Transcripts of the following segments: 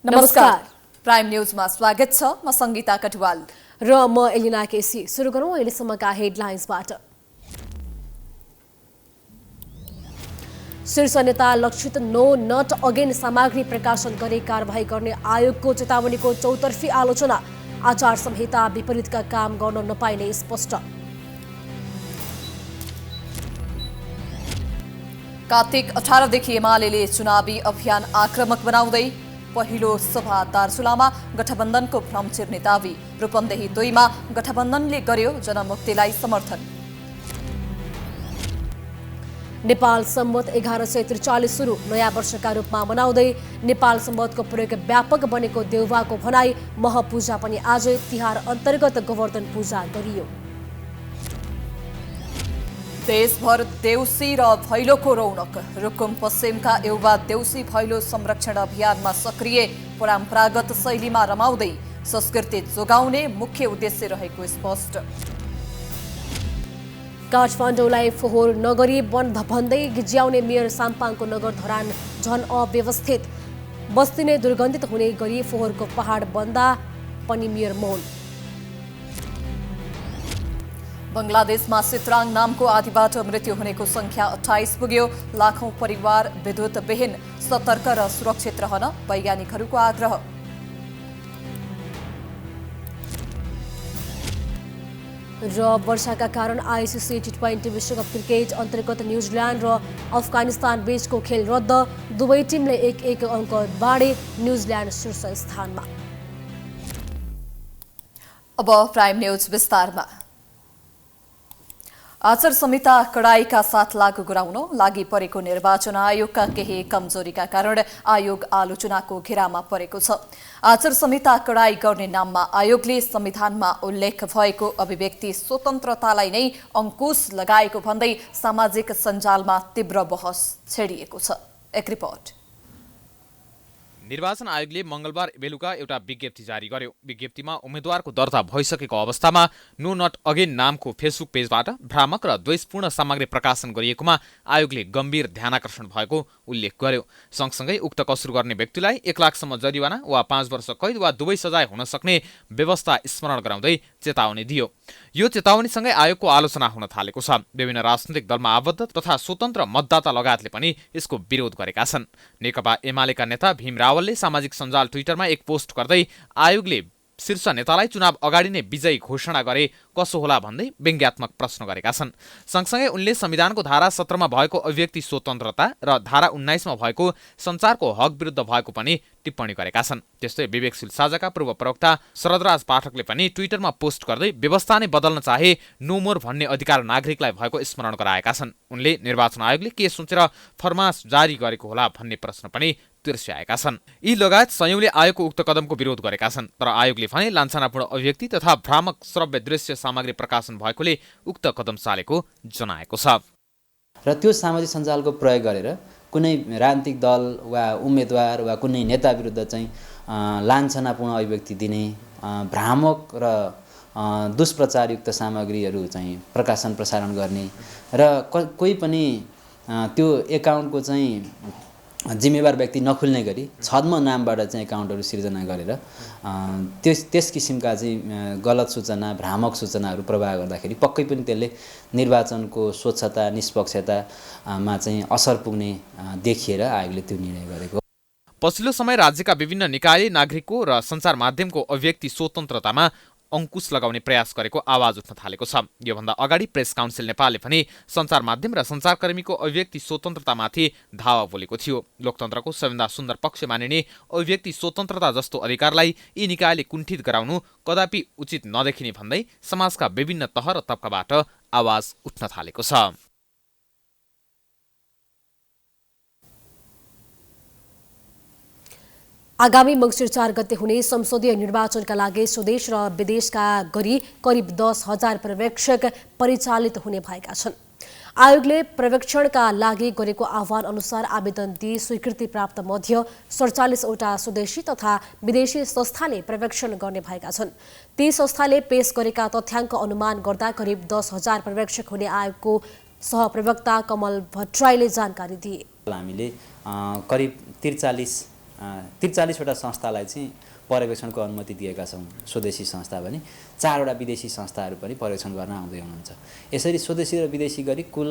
नमस्कार प्राइम न्यूजमा स्वागत छ। म संगीता कटवाल र म एलिना केसी। सुरु गरौँ अहिलेसम्मका हेडलाइन्सबाट। शीर्ष नेता लक्षित नो नट अगेन सामग्री प्रकाशन गरी कारबाही गर्ने आयोगको चेतावनीको चौतर्फी आलोचना। आचार संहिता विपरीतका काम गर्न नपाइने स्पष्ट। कार्तिक 18 देखि एमालेले चुनावी अभियान आक्रामक बनाउँदै पहिलो सभा दार्चुलामा गठबन्धनको भ्रम चिर्ने दावी। रूपन्देही 2 मा गठबन्धनले गर्यो जनमुक्तिलाई समर्थन। नेपाल सम्वत 1143 सुरु नयाँ वर्षका रूपमा मनाउँदै नेपाल सम्वतको प्रयोग व्यापक बनेको देउवाको भनाई। महपूजा पनि आजै तिहार अन्तर्गत गोवर्धन पूजा गरियो। देशभर देउसी र भैलोको रौनक। रुकुम पश्चिमका युवा देउसी भैलो संरक्षण अभियानमा सक्रिय। परम्परागत शैलीमा रमाउँदै संस्कृति जोगाउने मुख्य उद्देश्य रहेको स्पष्ट। काठमाडौँलाई फोहोर नगरी बन्द भन्दै गिज्याउने मेयर साम्पाङको नगर धरान झन अव्यवस्थित। बस्ती नै दुर्गन्धित हुने गरी फोहोरको पहाड बन्दा पनि मेयर मौन। बंगलादेशमा सित्राङ नामको आदिबाट मृत्यु हुनेको संख्या 28 पुग्यो। लाखौं परिवार विद्युत विहीन। सतर्क र सुरक्षित रहन वैज्ञानिकहरूको आग्रह। र वर्षाका कारण आईसीसी T20 विश्वकप क्रिकेट अन्तर्गत न्युजिल्यान्ड र अफगानिस्तान बीचको खेल रद्द। दुवै टिमले 1-1 अङ्क बाँडे। न्युजिल्यान्ड शीर्ष स्थानमा। अब प्राइम न्यूज विस्तारमा। आचार संहिता कडाईका साथ लागू गराउन लागि परेको निर्वाचन आयोगका केही कमजोरीका कारण आयोग आलोचनाको घेरामा परेको छ। आचार संहिता कडाई गर्ने नाममा आयोगले संविधानमा उल्लेख भएको अभिव्यक्ति स्वतन्त्रतालाई नै अंकुश लगाएको भन्दै सामाजिक सञ्जालमा तीव्र बहस छेडिएको छ। एक रिपोर्ट। निर्वाचन आयोगले मंगलबार बेलुका एउटा विज्ञप्ति जारी गर्यो। विज्ञप्तिमा उम्मेद्वारको दर्ता भइसकेको अवस्थामा नो नट अगेन नामको फेसबुक पेजबाट भ्रामक र द्वेषपूर्ण सामग्री प्रकाशन गरिएकोमा आयोगले गम्भीर ध्यानाकर्षण भएको उल्लेख गर्यो। सँगसँगै उक्त कसुर गर्ने व्यक्तिलाई 1 लाखसम्म जरिवाना वा 5 वर्ष कैद वा दुवै सजाय हुन सक्ने व्यवस्था स्मरण गराउँदै चेतावनी दियो। यो चेतावनीसँगै आयोगको आलोचना हुन थालेको छ। विभिन्न राजनैतिक दलमा आबद्ध तथा स्वतन्त्र मतदाता लगायतले पनि यसको विरोध गरेका छन्। नेकपा एमालेका नेता भीम रावलले सामाजिक सञ्जाल ट्विटरमा एक पोस्ट गर्दै आयोगले शीर्ष नेतालाई चुनाव अगाडि नै विजयी घोषणा गरे कसो होला भन्दै व्यङ्ग्यात्मक प्रश्न गरेका छन्। सँगसँगै उनले संविधानको धारा 17 मा भएको अभिव्यक्ति स्वतन्त्रता र धारा 19 मा भएको सञ्चारको हक विरुद्ध भएको पनि टिप्पणी गरेका छन्। त्यस्तै विवेकशील साझाका पूर्व प्रवक्ता शरदराज पाठकले पनि ट्विटरमा पोस्ट गर्दै व्यवस्था नै बदल्न चाहे नो मोर भन्ने अधिकार नागरिकलाई भएको स्मरण गराएका छन्। उनले निर्वाचन आयोगले के सोचेर फरमास जारी गरेको होला भन्ने प्रश्न पनि तिर्स्याएका छन्। यी लगायत संयोगले आयोगको उक्त कदमको विरोध गरेका छन्। तर आयोगले भने लान्छनापूर्ण अभिव्यक्ति तथा भ्रामक श्रव्य दृश्य सामग्री प्रकाशन भएकोले उक्त कदम चालेको जनाएको छ। र त्यो सामाजिक सञ्जालको प्रयोग गरेर कुनै राजनीतिक दल वा उम्मेदवार वा कुनै नेता विरुद्ध चाहिँ लान्छनापूर्ण अभिव्यक्ति दिने, भ्रामक र दुष्प्रचारयुक्त सामग्रीहरू चाहिँ प्रकाशन प्रसारण गर्ने र कोही पनि त्यो एकाउन्टको चाहिँ जिम्मेवार व्यक्ति नखुल्ने गरी छद्म नामबाट चाहिँ एकाउन्टहरू सिर्जना गरेर त्यस किसिमका चाहिँ गलत सूचना, भ्रामक सूचनाहरू प्रवाह गर्दाखेरि पक्कै पनि त्यसले निर्वाचनको स्वच्छता, निष्पक्षतामा चाहिँ असर पुग्ने देखिएर आयोगले त्यो निर्णय गरेको। पछिल्लो समय राज्यका विभिन्न निकायले नागरिकको र सञ्चार माध्यमको अभिव्यक्ति स्वतन्त्रतामा अंकुश लगाउने प्रयास गरेको आवाज उठ्न थालेको छ। योभन्दा अगाडि प्रेस काउन्सिल नेपालले पनि सञ्चार माध्यम र सञ्चारकर्मीको अभिव्यक्ति स्वतन्त्रतामाथि धावा बोलेको थियो। लोकतन्त्रको सबैभन्दा सुन्दर पक्ष मानिने अभिव्यक्ति स्वतन्त्रता जस्तो अधिकारलाई यी निकायले कुण्ठित गराउनु कदापि उचित नदेखिने भन्दै समाजका विभिन्न तह र तबकाबाट आवाज उठ्न थालेको छ। आगामी मङ्सिर 4 गते हुने संसदीय निर्वाचनका लागि स्वदेश र विदेशका गरी करिब 10,000 पर्यवेक्षक परिचालित हुने भएका छन्। आयोगले पर्यवेक्षणका लागि गरेको आह्वान अनुसार आवेदन दिई स्वीकृति प्राप्त मध्ये 47 वटा स्वदेशी तथा विदेशी संस्थाले पर्यवेक्षण गर्ने भएका छन्। ती संस्थाले पेश गरेका तथ्याङ्क अनुमान गर्दा करिब 10,000 पर्यवेक्षक हुने आयोगको सहप्रवक्ता कमल भट्टराईले जानकारी दिए। हामीले करिब 43 43वटा संस्थालाई चाहिँ पर्यवेक्षणको अनुमति दिएका छौँ स्वदेशी संस्था पनि 4वटा विदेशी संस्थाहरू पनि पर्यवेक्षण गर्न आउँदै हुनुहुन्छ। यसरी स्वदेशी र विदेशी गरी कुल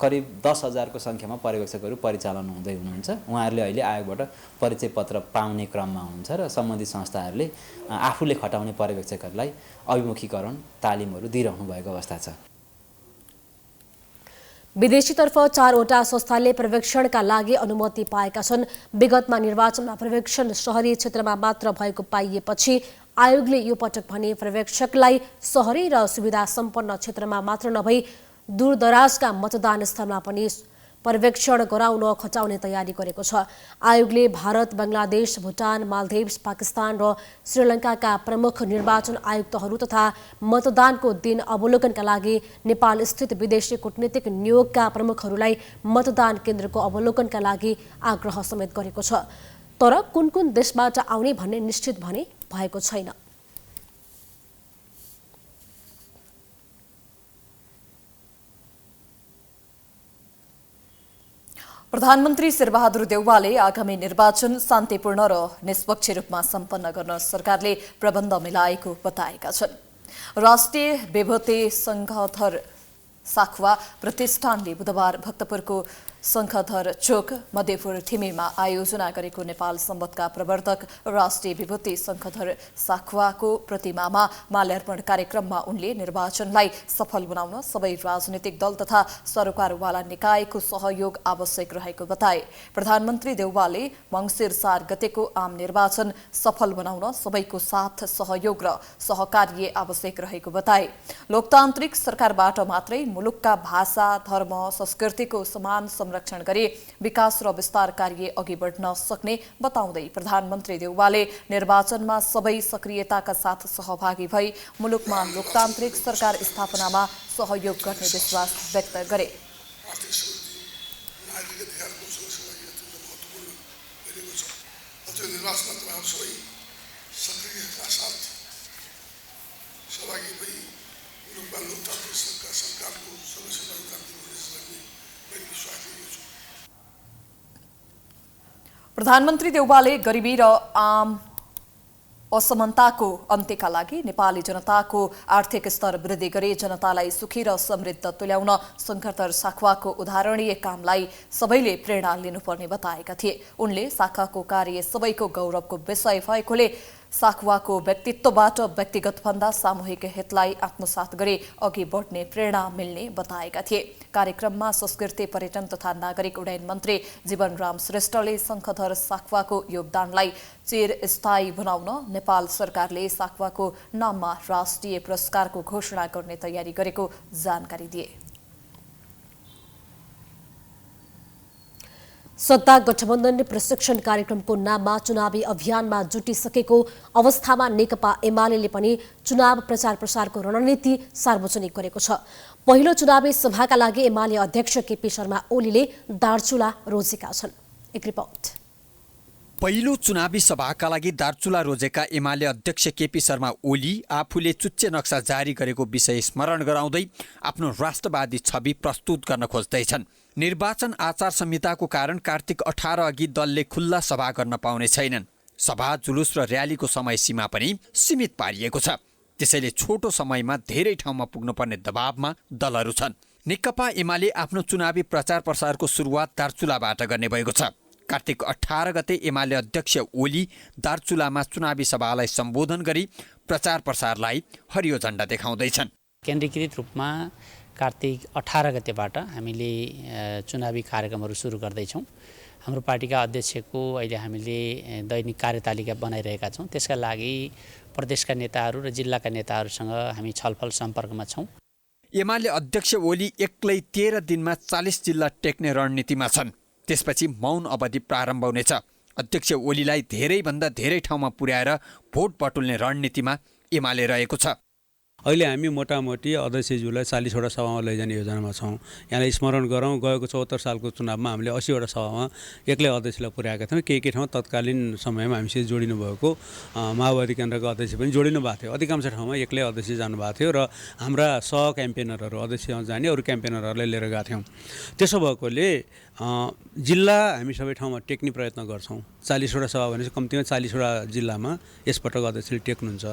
करिब 10,000को सङ्ख्यामा पर्यवेक्षकहरू परिचालन हुँदै हुनुहुन्छ। उहाँहरूले अहिले आयोगबाट परिचय पत्र पाउने क्रममा हुनुहुन्छ र सम्बन्धित संस्थाहरूले आफूले खटाउने पर्यवेक्षकहरूलाई अभिमुखीकरण तालिमहरू दिइरहनु भएको अवस्था छ। विदेशीतर्फ 4वटा संस्थाले पर्यवेक्षणका लागि अनुमति पाएका छन्। विगतमा निर्वाचनमा पर्यवेक्षण शहरी क्षेत्रमा मात्र भएको पाइएपछि आयोगले यो पटक भने पर्यवेक्षकलाई शहरी र सुविधा सम्पन्न क्षेत्रमा मात्र नभई दूरदराजका मतदान स्थलमा पनि पर्यवेक्षण गराउन खटाउने तयारी गरेको छ। आयोगले भारत, बङ्गलादेश, भुटान, मालदिभ्स, पाकिस्तान र श्रीलङ्काका प्रमुख निर्वाचन आयुक्तहरू तथा मतदानको दिन अवलोकनका लागि नेपाल स्थित विदेशी कूटनीतिक नियोगका प्रमुखहरूलाई मतदान केन्द्रको अवलोकनका लागि आग्रह समेत गरेको छ। तर कुन कुन देशबाट आउने भन्ने निश्चित भने भएको छैन। प्रधानमन्त्री शेरबहादुर देउवाले आगामी निर्वाचन शान्तिपूर्ण र निष्पक्ष रूपमा सम्पन्न गर्न सरकारले प्रबन्ध मिलाएको बताएका छन्। राष्ट्रिय विभूति शङ्खधर साखुवा प्रतिष्ठानले बुधबार भक्तपुरको शङ्खधर चोक मध्यपुर थिमीमा आयोजना गरेको नेपाल सम्बन्धका प्रवर्तक राष्ट्रिय विभूति शङ्खधर साखुवाको प्रतिमामा माल्यार्पण कार्यक्रममा उनले निर्वाचनलाई सफल बनाउन सबै राजनीतिक दल तथा सरकारवाला निकायको सहयोग आवश्यक रहेको बताए। प्रधानमन्त्री देउवाले मङ्सिर 4 गतेको आम निर्वाचन सफल बनाउन सबैको साथ सहयोग र सहकार्य आवश्यक रहेको बताए। लोकतान्त्रिक सरकारबाट मात्रै मुलुकका भाषा, धर्म, संस्कृतिको समान संरक्षण गरी विकास र विस्तार कार्य अघि बढ्न सक्ने बताउँदै प्रधानमन्त्री देउवाले निर्वाचनमा सबै सक्रियताका साथ सहभागी भई मुलुकमा लोकतान्त्रिक सरकार स्थापनामा सहयोग गर्ने विश्वास व्यक्त गरे। प्रधानमन्त्री देउवाले गरिबी र आम असमानताको अन्त्यका लागि नेपाली जनताको आर्थिक स्तर वृद्धि गरी जनतालाई सुखी र समृद्ध तुल्याउन शङ्खधर साखुवाको उदाहरणीय कामलाई सबैले प्रेरणा लिनुपर्ने बताएका थिए। उनले शाखाको कार्य सबैको गौरवको विषय भएकोले साखुवाको व्यक्तित्वबाट व्यक्तिगतभन्दा सामूहिक हितलाई आत्मसात गरी अघि बढ्ने प्रेरणा मिल्ने बताएका थिए। कार्यक्रममा संस्कृति, पर्यटन तथा नागरिक उड्डयन मन्त्री जीवनराम श्रेष्ठले शङ्खधर साखुवाको योगदानलाई चिरस्थायी बनाउन नेपाल सरकारले साखुवाको नाममा राष्ट्रिय पुरस्कारको घोषणा गर्ने तयारी गरेको जानकारी दिए। सत्ता गठबन्धन प्रशिक्षण कार्यक्रमको नाममा चुनावी अभियानमा जुटिसकेको अवस्थामा नेकपा एमाले पनि चुनाव प्रचार प्रसारको रणनीति सार्वजनिक गरेको छ। पहिलो चुनावी सभाका लागि एमाले अध्यक्ष केपी शर्मा ओलीले दार्चुला रोजेका छन्। एक रिपोर्ट। पहिलो चुनावी सभाका लागि दार्चुला रोजेका एमाले अध्यक्ष केपी शर्मा ओली आफूले चुच्चे नक्सा जारी गरेको विषय स्मरण गराउँदै आफ्नो राष्ट्रवादी छवि प्रस्तुत गर्न खोज्दैछन्। निर्वाचन आचार संहिताको कारण कार्तिक 18 अघि दलले खुल्ला सभा गर्न पाउने छैनन्। सभा, जुलुस र र्यालीको समय सीमा पनि सीमित पारिएको छ। त्यसैले छोटो समयमा धेरै ठाउँमा पुग्नुपर्ने दबावमा दलहरू छन्। नेकपा एमाले आफ्नो चुनावी प्रचार प्रसारको सुरुवात दार्चुलाबाट गर्ने भएको छ। कार्तिक 18 गते एमाले अध्यक्ष ओली दार्चुलामा चुनावी सभालाई सम्बोधन गरी प्रचार प्रसारलाई हरियो झण्डा देखाउँदैछन्। केन्द्रीकृत रूपमा कार्तिक 18 गतेबाट हामीले चुनावी कार्यक्रमहरू सुरु गर्दैछौँ। हाम्रो पार्टीका अध्यक्षको अहिले हामीले दैनिक कार्यतालिका बनाइरहेका छौँ। त्यसका लागि प्रदेशका नेताहरू र जिल्लाका नेताहरूसँग हामी छलफल सम्पर्कमा छौँ। एमाले अध्यक्ष ओली एक्लै 13 दिनमा 40 जिल्ला टेक्ने रणनीतिमा छन्। त्यसपछि मौन अवधि प्रारम्भ हुनेछ। अध्यक्ष ओलीलाई धेरैभन्दा धेरै ठाउँमा पुर्याएर भोट बटुल्ने रणनीतिमा एमाले रहेको छ। अहिले हामी मोटामोटी अध्यक्षज्यूलाई 40वटा सभामा लैजाने योजनामा छौँ। यहाँलाई स्मरण गरौँ, गएको 74 सालको चुनावमा हामीले 80वटा सभामा एक्लै अध्यक्षलाई पुर्याएका थियौँ। केही ठाउँ तत्कालीन समयमा हामीसित जोडिनु भएको माओवादी केन्द्रका अध्यक्ष पनि जोडिनु भएको थियो। अधिकांश ठाउँमा एक्लै अध्यक्ष जानुभएको थियो र हाम्रा सह क्याम्पेनरहरू अध्यक्षमा जाने अरू क्याम्पेनरहरूलाई लिएर गएका थियौँ। त्यसो भएकोले जिल्ला हामी सबै ठाउँमा टेक्ने प्रयत्न गर्छौँ। 40वटा सभा भनेपछि कम्तीमा 40वटा जिल्लामा यसपटक अध्यक्षले टेक्नुहुन्छ।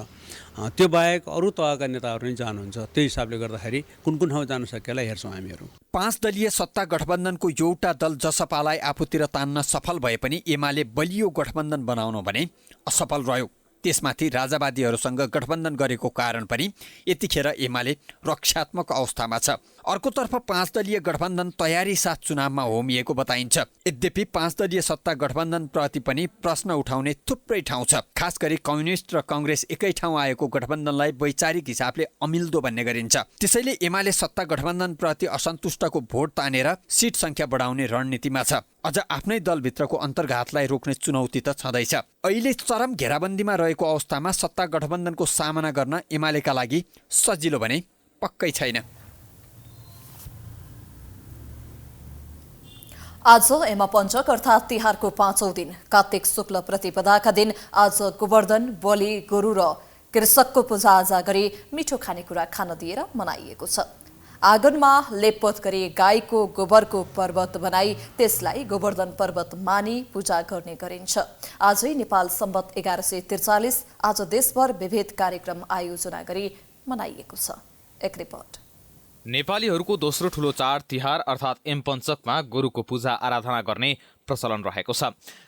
त्यो बाहेक अरू तहका नेताहरू पनि जानुहुन्छ। त्यो हिसाबले गर्दाखेरि कुन ठाउँ जान सकेला हेर्छौँ हामीहरू। 5 दलीय सत्ता गठबन्धनको एउटा दल जसपालाई आफूतिर तान्न सफल भए पनि एमाले बलियो गठबन्धन बनाउनु भने असफल रह्यो। त्यसमाथि राजावादीहरूसँग गठबन्धन गरेको कारण पनि यतिखेर एमाले रक्षात्मक अवस्थामा छ। अर्कोतर्फ 5 दलीय गठबन्धन तयारी साथ चुनावमा होमिएको बताइन्छ। यद्यपि 5 दलीय सत्ता गठबन्धनप्रति पनि प्रश्न उठाउने थुप्रै ठाउँ छ। खास गरी कम्युनिस्ट र कांग्रेस एकै ठाउँ आएको गठबन्धनलाई वैचारिक हिसाबले अमिल्दो भन्ने गरिन्छ। त्यसैले एमाले सत्ता गठबन्धनप्रति असन्तुष्टको भोट तानेर सिट संख्या बढाउने रणनीतिमा छ। अझ आफ्नै दलभित्रको अन्तर्घातलाई रोक्ने चुनौती त छँदैछ। अहिले चरम घेराबन्दीमा रहेको अवस्थामा सत्ता गठबन्धनको सामना गर्न एमालेका लागि सजिलो भने पक्कै छैन। आज एमापञ्चक अर्थात् तिहारको 5औं दिन कार्तिक शुक्ल प्रतिपदाका दिन आज गोवर्धन, बलि, गोरु र कृषकको पूजाआजा गरी मिठो खानेकुरा खान दिएर मनाइएको छ। आँगनमा लेपपोत गरी गाईको गोबरको पर्वत बनाई त्यसलाई गोवर्धन पर्वत मानी पूजा गर्ने गरिन्छ। आजै नेपाल सम्वत 1143 आज देशभर विविध कार्यक्रम आयोजना गरी मनाइएको छ। एक रिपोर्ट। नेपालीहरूको दोस्रो ठूलो चाड तिहार अर्थात् एमपञ्चकमा गोरुको पूजा आराधना गर्ने प्रचलन रहेको छ।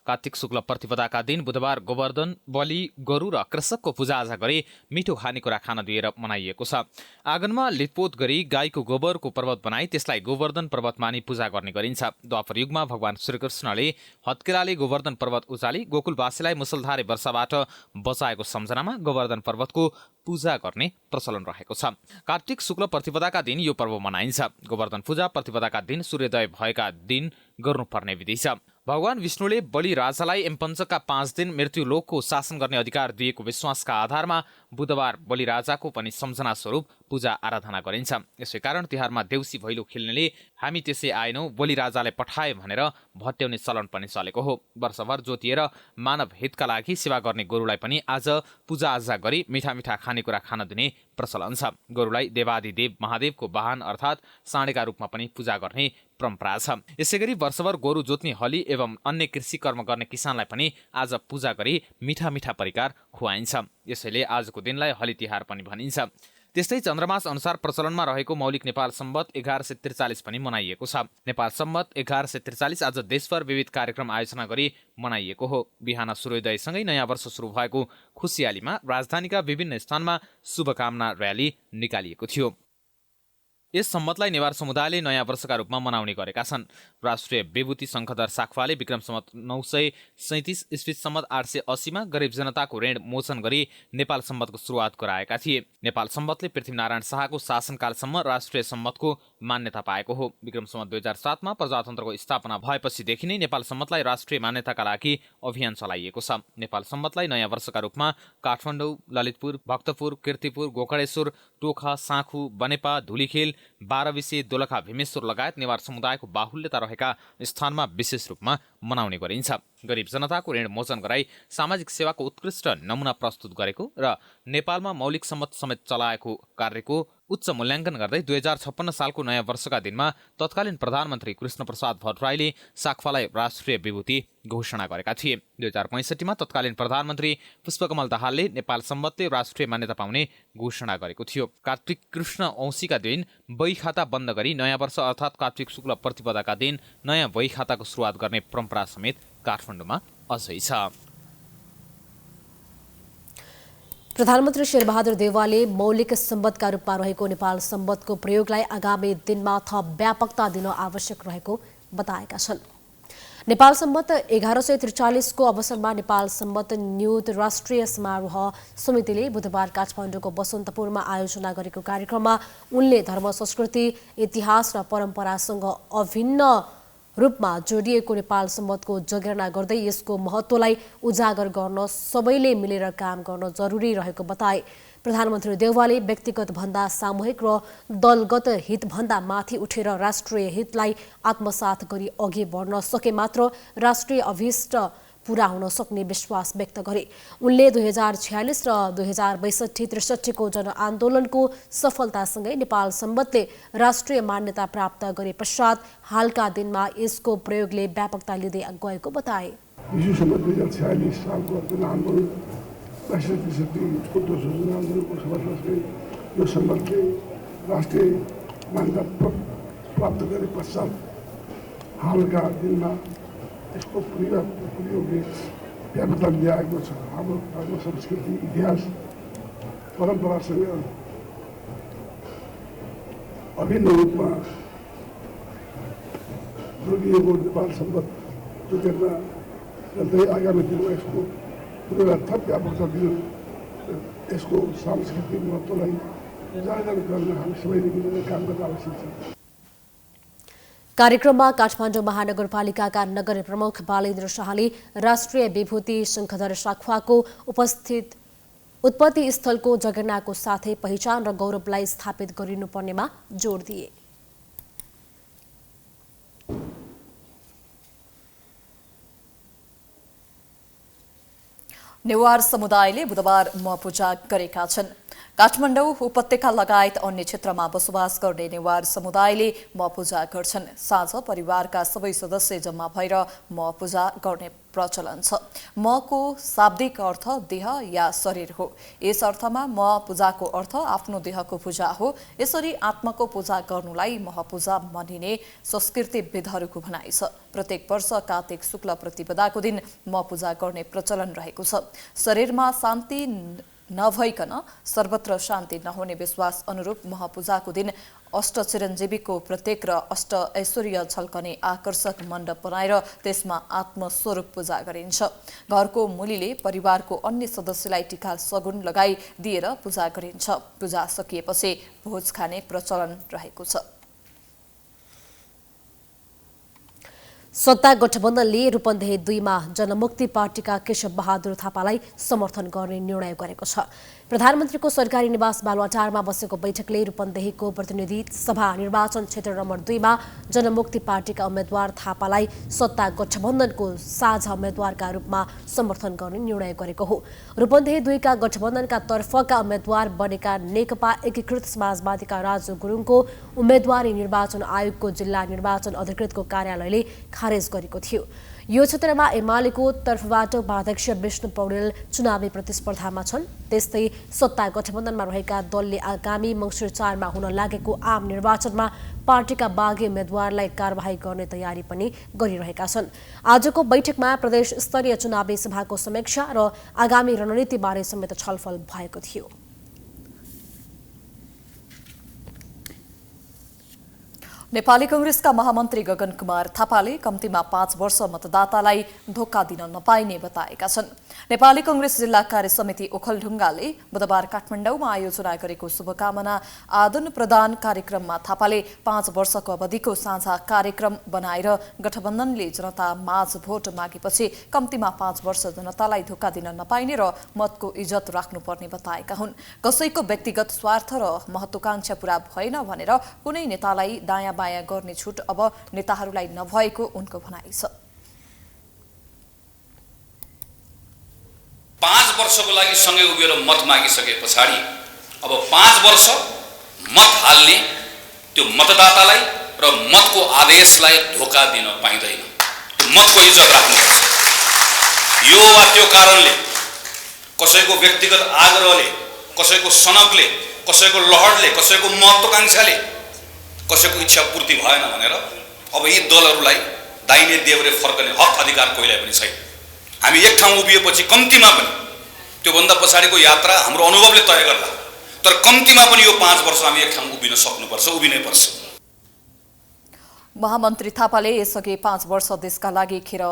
कार्तिक शुक्ल प्रतिपदाका दिन बुधबार गोवर्धन, बलि, गोरु र कृषकको पूजाआजा गरी मिठो खानेकुरा खान दिएर मनाइएको छ। आँगनमा लिपपोत गरी गाईको गोबरको पर्वत बनाई त्यसलाई गोवर्धन पर्वत मानी पूजा गर्ने गरिन्छ। द्वापर युगमा भगवान श्रीकृष्णले हत्केलाले गोवर्धन पर्वत उचाली गोकुलवासीलाई मुसलधारे वर्षाबाट बचाएको सम्झनामा गोवर्धन पर्वतको पूजा गर्ने प्रचलन रहेको छ। कार्तिक शुक्ल प्रतिपदाका दिन यो पर्व मनाइन्छ। गोवर्धन पूजा प्रतिपदाका दिन सूर्योदय भएका दिन गर्नुपर्ने विधि छ। भगवान विष्णुले बलि राजालाई एमपञ्चकका 5 दिन मृत्युलोकको शासन गर्ने अधिकार दिएको विश्वासका आधारमा बुधबार बलि राजाको पनि सम्झना स्वरूप पूजा आराधना गरिन्छ। यसै कारण तिहारमा देउसी भैलो खेल्नेले हामी त्यसै आएनौं बलि राजालाई पठाए भनेर भट्याउने चलन पनि चलेको हो। वर्षभर जोतिएर मानव हितका लागि सेवा गर्ने गोरुलाई पनि आज पूजाआजा गरी मिठा मिठा खानेकुरा खान दिने प्रचलन छ। गोरुलाई देवादिदेव महादेवको वाहन अर्थात् साँडेका रूपमा पनि पूजा गर्ने परम्परा छ। यसैगरी वर्षभर गोरु जोत्ने हली एवं अन्य कृषि कर्म गर्ने किसानलाई पनि आज पूजा गरी मिठा मिठा परिकार खुवाइन्छ। यसैले आजको दिनलाई हली तिहार पनि भनिन्छ। त्यस्तै चन्द्रमास अनुसार प्रचलनमा रहेको मौलिक नेपाल सम्वत 1143 पनि मनाइएको छ। नेपाल सम्वत 1143 आज देशभर विविध कार्यक्रम आयोजना गरी मनाइएको हो। बिहान सूर्योदयसँगै नयाँ वर्ष सुरु भएको खुसियालीमा राजधानीका विभिन्न स्थानमा शुभकामना र्याली निकालिएको थियो। यस सम्वतलाई नेवार समुदायले नयाँ वर्षका रूपमा मनाउने गरेका छन्। राष्ट्रिय विभूति शङ्खधर साखवाले विक्रम सम्वत 937 ईस्वी सम्वत 880 मा गरिब जनताको ऋण मोचन गरी नेपाल सम्वतको सुरुवात गराएका थिए। नेपाल सम्वतले पृथ्वीनारायण शाहको शासनकालसम्म राष्ट्रिय सम्वतको मान्यता पाएको हो। विक्रम सम्वत 2007 मा प्रजातन्त्रको स्थापना भएपछिदेखि नै नेपाल सम्वतलाई राष्ट्रिय मान्यताका लागि अभियान चलाइएको छ। नेपाल सम्वतलाई नयाँ वर्षका रूपमा काठमाडौँ, ललितपुर, भक्तपुर, कीर्तिपुर, गोकर्णेश्वर, टोखा, साँखु, बनेपा, धुलीखेल, बाह्रविसे, दोलखा, भीमेश्वर लगायत नेवार समुदायको बाहुल्यता रहेका स्थानमा विशेष रूपमा मनाउने गरिन्छ। गरिब जनताको ऋण मोचन गराई सामाजिक सेवाको उत्कृष्ट नमुना प्रस्तुत गरेको र नेपालमा मौलिक सम्वत समेत चलाएको कार्यको उच्च मूल्याङ्कन गर्दै 2056 सालको नयाँ वर्षका दिनमा तत्कालीन प्रधानमन्त्री कृष्णप्रसाद भट्टराईले साखवालाई राष्ट्रिय विभूति घोषणा गरेका थिए। 2065 मा तत्कालीन प्रधानमन्त्री पुष्पकमल दाहालले नेपाल सम्वतले राष्ट्रिय मान्यता पाउने घोषणा गरेको थियो। कार्तिक कृष्ण औँसीका दिन बही खाता बन्द गरी नयाँ वर्ष अर्थात् कार्तिक शुक्ल प्रतिपदाका दिन नयाँ बही खाताको सुरुवात गर्ने परम्परा समेत काठमाडौँमा अझै छ। प्रधानमन्त्री शेरबहादुर देउवाले मौलिक सम्वतका रूपमा रहेको नेपाल सम्वतको प्रयोगलाई आगामी दिनमा थप व्यापकता दिन आवश्यक रहेको बताएका छन्। नेपाल सम्वत 1143 को अवसरमा नेपाल सम्वत न्यूत राष्ट्रिय समारोह समितिले बुधबार काठमाडौँको बसन्तपुरमा आयोजना गरेको कार्यक्रममा उनले धर्म, संस्कृति, इतिहास र परम्परासँग अभिन्न रूपमा जोडिएको नेपाल सम्वतको जगेर्ना गर्दै यसको महत्त्वलाई उजागर गर्न सबैले मिलेर काम गर्न जरुरी रहेको बताए। प्रधानमन्त्री देउवाले व्यक्तिगत भन्दा सामूहिक र दलगत हितभन्दा माथि उठेर राष्ट्रिय हितलाई आत्मसात गरी अघि बढ्न सके मात्र राष्ट्रिय अभिष्ट पूरा हुन सक्ने विश्वास व्यक्त गरे। उनले 2046 र 2062-63 को जनआन्दोलनको सफलतासँगै नेपाल सम्बन्धले राष्ट्रिय मान्यता प्राप्त गरे पश्चात हालका दिनमा यसको प्रयोगले व्यापकता लिँदै गएको बताए। विशेष 2046 सालको जनआन्दोलन राष्ट्रिय दोस्रो जनआन्दोलनको सफलतासँगै यो सम्बन्धले राष्ट्रिय मान्यता प्राप्त गरे पश्चात हालका दिनमा यसको प्रयोगले व्यापकता ल्याएको छ। हाम्रो संस्कृति इतिहास परम्परासँग अभिन्न रूपमा जोडिएको नेपाल सम्बन्ध जोडेरमा जस्तै आगामी दिनमा यसको प्रयोगलाई थप व्यापकता दिन यसको सांस्कृतिक महत्त्वलाई उजागर गर्न हामी सबैले मिलेर काम गर्न आवश्यक छ। कार्यक्रममा काठमाडौँ महानगरपालिकाका नगर प्रमुख बालेन्द्र शाहले राष्ट्रिय विभूति शङ्खधर साखुवाको उत्पत्ति स्थलको जगेर्नाको साथै पहिचान र गौरवलाई स्थापित गरिनुपर्नेमा जोड दिए। नेवार समुदायले बुधबार मपूजा गरेका छन्। काठमाडौँ उपत्यका लगायत अन्य क्षेत्रमा बसोबास गर्ने नेवार समुदायले मपूजा गर्छन्। साँझ परिवारका सबै सदस्य जम्मा भएर मपूजा गर्ने प्रचलन छ। मको शाब्दिक अर्थ देह या शरीर हो। यस अर्थमा म पूजाको अर्थ आफ्नो देहको पूजा हो। यसरी आत्माको पूजा गर्नुलाई महपूजा मानिने संस्कृतिविदहरूको भनाइ छ। प्रत्येक वर्ष कार्तिक शुक्ल प्रतिपदाको दिन म पूजा गर्ने प्रचलन रहेको छ। शरीरमा शान्ति नभइकन सर्वत्र शान्ति नहुने विश्वास अनुरूप महपूजाको दिन अष्ट चिरञ्जीवीको प्रत्येक र अष्ट ऐश्वर्य झल्कने आकर्षक मण्डप बनाएर त्यसमा आत्मस्वरूप पूजा गरिन्छ। घरको मुलीले परिवारको अन्य सदस्यलाई टीका सगुन लगाई दिएर पूजा गरिन्छ। पूजा सकिएपछि भोज खाने प्रचलन रहेको छ। सत्ता गठबन्धनले रूपन्देही 2 मा जनमुक्ति पार्टीका केशव बहादुर थापालाई समर्थन गर्ने निर्णय गरेको छ। प्रधानमन्त्रीको सरकारी निवास बालुवाटारमा बसेको बैठकले रूपन्देहीको प्रतिनिधि सभा निर्वाचन क्षेत्र नम्बर 2 मा जनमुक्ति पार्टीका उम्मेद्वार थापालाई सत्ता गठबन्धनको साझा उम्मेद्वारका रूपमा समर्थन गर्ने निर्णय गरेको हो। रूपन्देही 2 का गठबन्धनका तर्फका उम्मेद्वार बनेका नेकपा एकीकृत समाजवादीका राजु गुरुङको उम्मेद्वारी निर्वाचन आयोगको जिल्ला निर्वाचन अधिकृतको कार्यालयले खारेज गरेको थियो। यो क्षेत्रमा एमालेको तर्फबाट उपाध्यक्ष विष्णु पौडेल चुनावी प्रतिस्पर्धामा छन्। त्यस्तै सत्ता गठबन्धनमा रहेका दलले आगामी मङ्सिर 4 मा हुन लागेको आम निर्वाचनमा पार्टीका बागी उम्मेद्वारलाई कारबाही गर्ने तयारी पनि गरिरहेका छन्। आजको बैठकमा प्रदेश स्तरीय चुनावी सभाको समीक्षा र आगामी रणनीतिबारे समेत छलफल भएको थियो। नेपाली कांग्रेसका महामन्त्री गगन कुमार थापाले कम्तीमा 5 वर्ष मतदातालाई धोका दिन नपाइने बताएका छन्। नेपाली कांग्रेस जिल्ला कार्य समिति ओखलढुङ्गाले बुधबार काठमाडौँमा आयोजना गरेको शुभकामना आदान प्रदान कार्यक्रममा थापाले 5 वर्षको अवधिको साझा कार्यक्रम बनाएर गठबन्धनले जनता माझ भोट मागेपछि कम्तीमा 5 वर्ष जनतालाई धोका दिन नपाइने र मतको इज्जत राख्नुपर्ने बताएका हुन्। कसैको व्यक्तिगत स्वार्थ र महत्वाकांक्षा पूरा भएन भनेर कुनै नेतालाई दायाँ बायाँ गर्ने छुट अब नेताहरूलाई नभएको उनको भनाइ छ। 5 वर्षको लागि सँगै उभिएर मत मागिसके पछाडि अब 5 वर्ष मत हाल्ने त्यो मतदातालाई र मतको आदेशलाई धोका दिन पाइँदैन। त्यो मतको इज्जत राख्नुपर्छ। यो वा त्यो कारणले कसैको व्यक्तिगत आग्रहले, कसैको सनकले, कसैको लहरले, कसैको महत्वाकांक्षाले कसैको इच्छा पूर्ति भएन भनेर अब यी दलहरूलाई दाहिने देब्रे फर्कने हक अधिकार कोहीलाई पनि छैन। हामी एक ठाउँ उभिएपछि कम्तीमा पनि त्योभन्दा पछाडिको यात्रा हाम्रो अनुभवले तय गर्ला, तर कम्तीमा पनि यो 5 वर्ष हामी एक ठाउँ उभिन सक्नुपर्छ, उभिनै पर्छ। महामन्त्री थापाले यसअघि 5 वर्ष देशका लागि खेर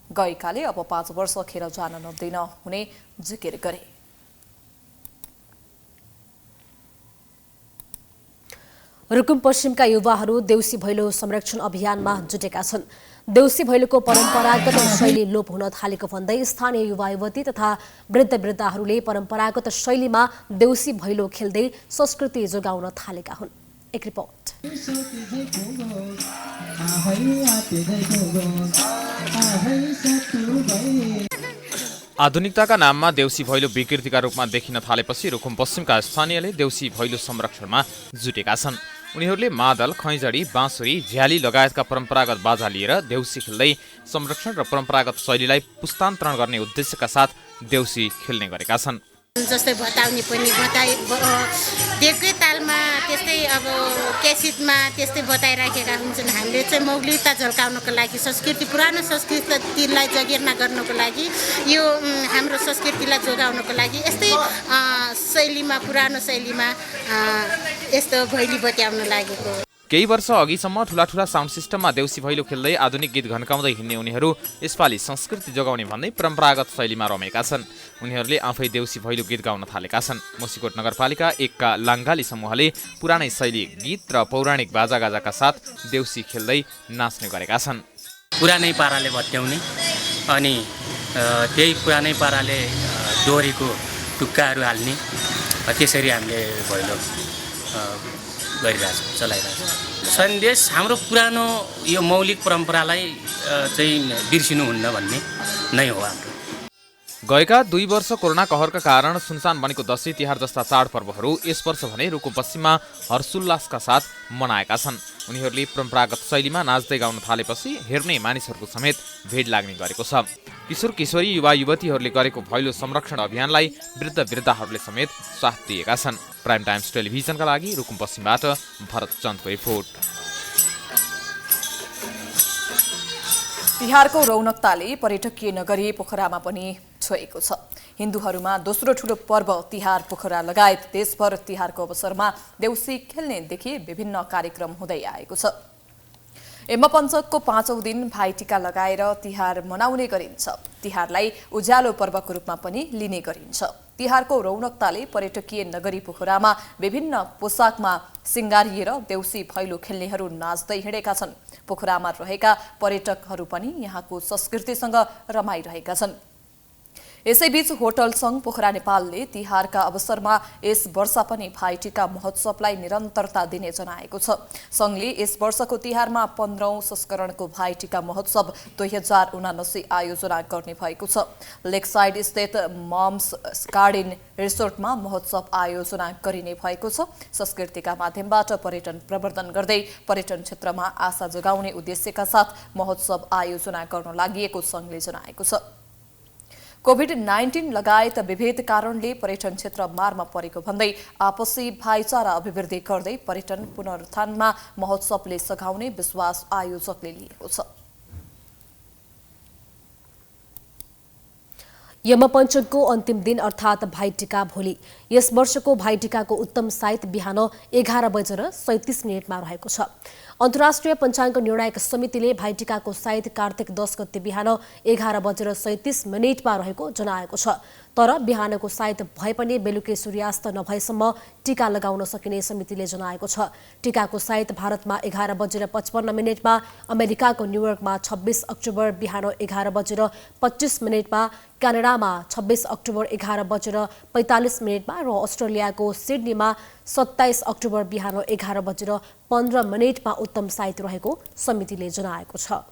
गएकाले अब 5 वर्ष खेर जान नदिन हुने जिकिर गरे। रुकुम पश्चिमका युवाहरू देउसी भैलो संरक्षण अभियानमा जुटेका छन्। देउसी भैलोको परम्परागत शैली लोप हुन थालेको भन्दै स्थानीय युवा युवती तथा वृद्ध वृद्धाहरूले परम्परागत शैलीमा देउसी भैलो खेल्दै संस्कृति जोगाउन थालेका हुन्। एक रिपोर्ट। आधुनिकताका नाममा देउसी भैलो विकृतिका रूपमा देखिन थालेपछि रुकुम पश्चिमका स्थानीयले देउसी भैलो संरक्षणमा जुटेका छन्। उनीहरूले मादल, खैँजडी, बाँसुरी, झ्याली लगायतका परम्परागत बाजा लिएर देउसी खेल्दै संरक्षण र परम्परागत शैलीलाई पुस्तान्तरण गर्ने उद्देश्यका साथ देउसी खेल्ने गरेका छन्। जस्तै भताउने पनि देवकै तालमा त्यस्तै अब क्यासेटमा त्यस्तै बताइराखेका हुन्छन्। हामीले चाहिँ मौलिकता झल्काउनको लागि पुरानो संस्कृतिलाई जगेर्ना गर्नको लागि यो हाम्रो संस्कृतिलाई जोगाउनको लागि यस्तै शैलीमा पुरानो शैलीमा यस्तो भैली बत्याउन लागेको। केही वर्ष अघिसम्म ठुला ठुला साउन्ड सिस्टममा देउसी भैलो खेल्दै आधुनिक गीत घन्काउँदै हिँड्ने उनीहरू यसपालि संस्कृति जोगाउने भन्दै परम्परागत शैलीमा रमेका छन्। उनीहरूले आफै देउसी भैलो गीत गाउन थालेका छन्। मुसिकोट नगरपालिका 1 का लाङ्गाली समूहले पुरानै शैली गीत र पौराणिक बाजागाजाका साथ देउसी खेल्दै नाच्ने गरेका छन्। पुरानै पाराले भत्याउने अनि त्यही पुरानै पाराले डोरीको टुक्काहरू हाल्ने त्यसरी हामीले भैलो गरिरहेछौँ, चलाइरहेछौँ। सन्देश हाम्रो पुरानो यो मौलिक परम्परालाई चाहिँ बिर्सिनुहुन्न भन्ने नै हो हाम्रो। गएका 2 वर्ष कोरोना कहरका कारण सुनसान बनेको दशैं तिहार जस्ता चाडपर्वहरू यस वर्ष भने रुकुम पश्चिममा हर्षोल्लासका साथ मनाएका छन्। उनीहरूले परम्परागत शैलीमा नाच्दै गाउन थालेपछि हेर्ने मानिसहरूको समेत भिड लाग्ने गरेको छ। किशोर किशोरी युवा युवतीहरूले गरेको भैलो संरक्षण अभियानलाई वृद्ध वृद्धाहरूले समेत साथ दिएका छन्। प्राइम टाइम्स टेलिभिजनका लागि रुकुम पश्चिमबाट भरत चन्दको रिपोर्ट। तिहारको रौनकताले पर्यटकीय नगरी पोखरामा पनि छोएको छ। हिन्दूहरूमा दोस्रो ठूलो पर्व तिहार पोखरा लगायत देशभर तिहारको अवसरमा देउसी खेल्नेदेखि विभिन्न कार्यक्रम हुँदै आएको छ। यमपञ्चकको 5औं दिन भाइटिका लगाएर तिहार मनाउने गरिन्छ। तिहारलाई उज्यालो पर्वको रूपमा पनि लिने गरिन्छ। तिहारको रौनकताले पर्यटकीय नगरी पोखरामा विभिन्न पोसाकमा सिंगारिएर देउसी भैलो खेल्नेहरू नाच्दै हिँडेका छन्। पोखरामा रहेका पर्यटकहरू पनि यहाँको संस्कृतिसँग रमाइरहेका छन्। यसैबीच होटल संघ पोखरा नेपालले तिहारका अवसरमा यस वर्ष पनि भाइटिका महोत्सवलाई निरन्तरता दिने जनाएको छ। संघले यस वर्षको तिहारमा 15औं संस्करणको भाइटिका महोत्सव 2079 आयोजना गर्ने भएको छ। लेकसाइड स्थित मम्स गार्डन रिसोर्टमा महोत्सव आयोजना गरिने भएको छ। संस्कृतिका माध्यमबाट पर्यटन प्रवर्धन गर्दै पर्यटन क्षेत्रमा आशा जगाउने उद्देश्यका साथ महोत्सव आयोजना गर्न लागि संघले जनाएको छ। कोभिड-19 लगायत विविध कारणले पर्यटन क्षेत्र मारमा परेको भन्दै आपसी भाइचारा अभिवृद्धि गर्दै पर्यटन पुनरुत्थानमा महोत्सवले सघाउने विश्वास आयोजकले लिएको छ। यमपञ्चकको अन्तिम दिन अर्थात् भाइटिका भोलि। यस वर्षको भाइटिकाको उत्तम साइत बिहान 11:37 रहेको छ। अन्तर्राष्ट्रिय पञ्चाङ्ग निर्णायक समितिले भाइटिकाको साइत कार्तिक 10 गते बिहान 11:37 रहेको जनाएको छ। तर बिहानको साइत भए पनि बेलुकी सूर्यास्त नभएसम्म टीका लगाउन सकिने समितिले जनाएको छ। टीकाको साइत भारतमा 11:55 अमेरिकाको न्युयोर्कमा 26 अक्टोबर बिहान 11:25 क्यानाडामा 26 अक्टोबर 11:45 र अस्ट्रेलियाको सिडनीमा 27 अक्टोबर बिहान 11:15 उत्तम साइत रहेको समितिले जनाएको छ।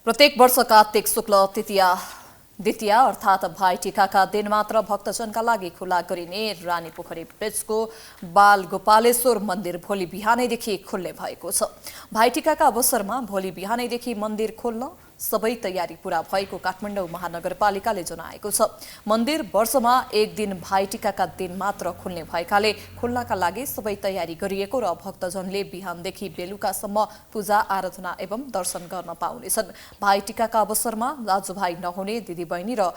प्रत्येक वर्ष कार्तिक शुक्ल द्वितीया अर्थात् भाइटिकाका दिन मात्र भक्तजनका लागि खुला गरिने रानीपोखरी ब्रिजको बाल गोपालेश्वर मन्दिर भोलि बिहानैदेखि खुल्ने भएको छ। भाइटिकाका अवसरमा भोलि बिहानैदेखि मन्दिर खोल्न सबै तयारी पूरा भएको काठमाडौँ महानगरपालिकाले जनाएको छ। मन्दिर वर्षमा एक दिन भाइटिकाका दिन मात्र खुल्ने भएकाले खुल्नका लागि सबै तयारी गरिएको र भक्तजनले बिहानदेखि बेलुकासम्म पूजा आराधना एवं दर्शन गर्न पाउनेछन्। भाइटिकाका अवसरमा दाजुभाइ नहुने दिदीबहिनी र